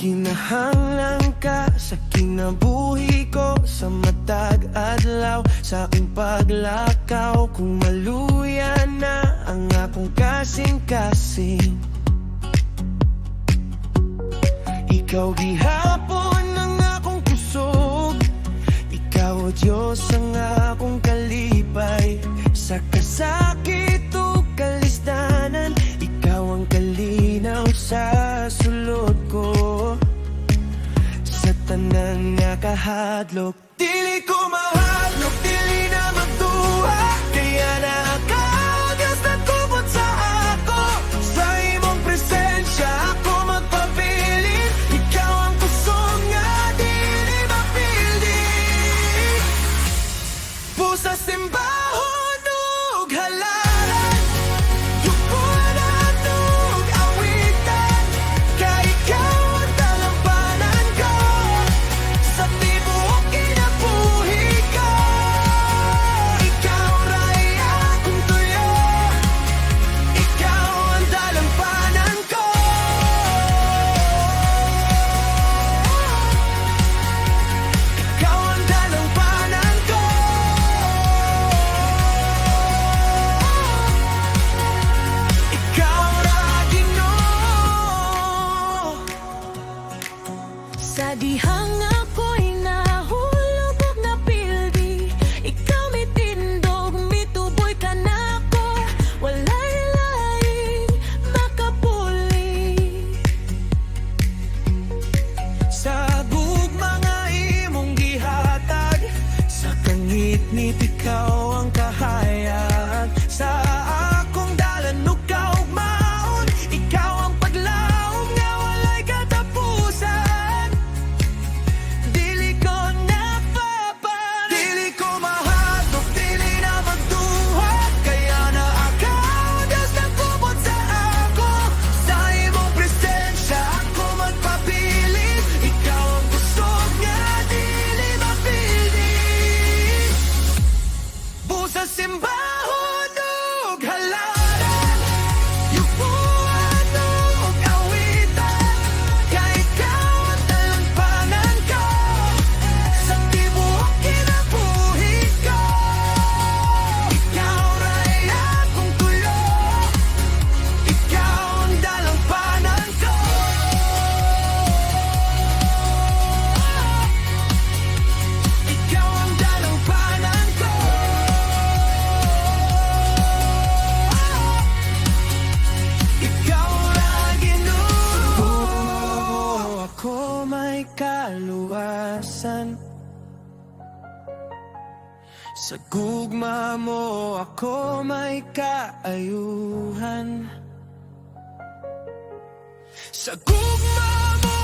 Kinahanglan ka sa kinabuhi ko, sa matag adlaw, sa akong paglakaw. Kung maluya na ang akong kasing-kasing, ikaw gihapon ang akong kusog, ikaw o Diyos ang akong kalipay. Sa kasakit o kalistanan, ikaw ang kalinaw sa sulod ko. Sa tanan nga kahadlok, dili ko mahadlok, dili na magduha. Kaya na ikaw, Diyos, nagkubot sa ako. Sa imong presensya ako magpabilin. Ikaw ang kusog nga dili mapildi. Pusa simbahon ug halalan, yupuan ug awitan. Kay ikaw ang talampanan ko, sa tibuok kinabuhi ko. Ikaw ray akong tuyo, ikaw ang talampanan ko. Ikaw ang talampanan ko. Ikaw ra Ginoo. Sa dihang ako'y nahulog ug napildi, ikaw mitindog, mituboy ka nako. Walay laing makapuli. Sa gugma nga imong gihatag, sa kangit-ngit ikaw ang kahayag. Sa akong dalan ug kaugmaon, ikaw ang paglaom nga walay katapusan. Dili ko napapan, dili ko mahadlok, dili na magduha. Kaya na ikaw, Diyos, nagkubot sa ako. Sa imong presensya ako magpabilin. Ikaw ang kusog nga dili mapildi. Busa simbahon ug halalan, yupuan ug awitan. Kay ikaw ang talampanan ko, sa tibuok kinabuhi ko. Ikaw ray akong tulo, ikaw ang talampanan ko. Ikaw ang talampanan ko. Ikaw ra Ginoo. Ako may kaluwasan, sa gugma mo ako may kaayuhan. Sa gugma mo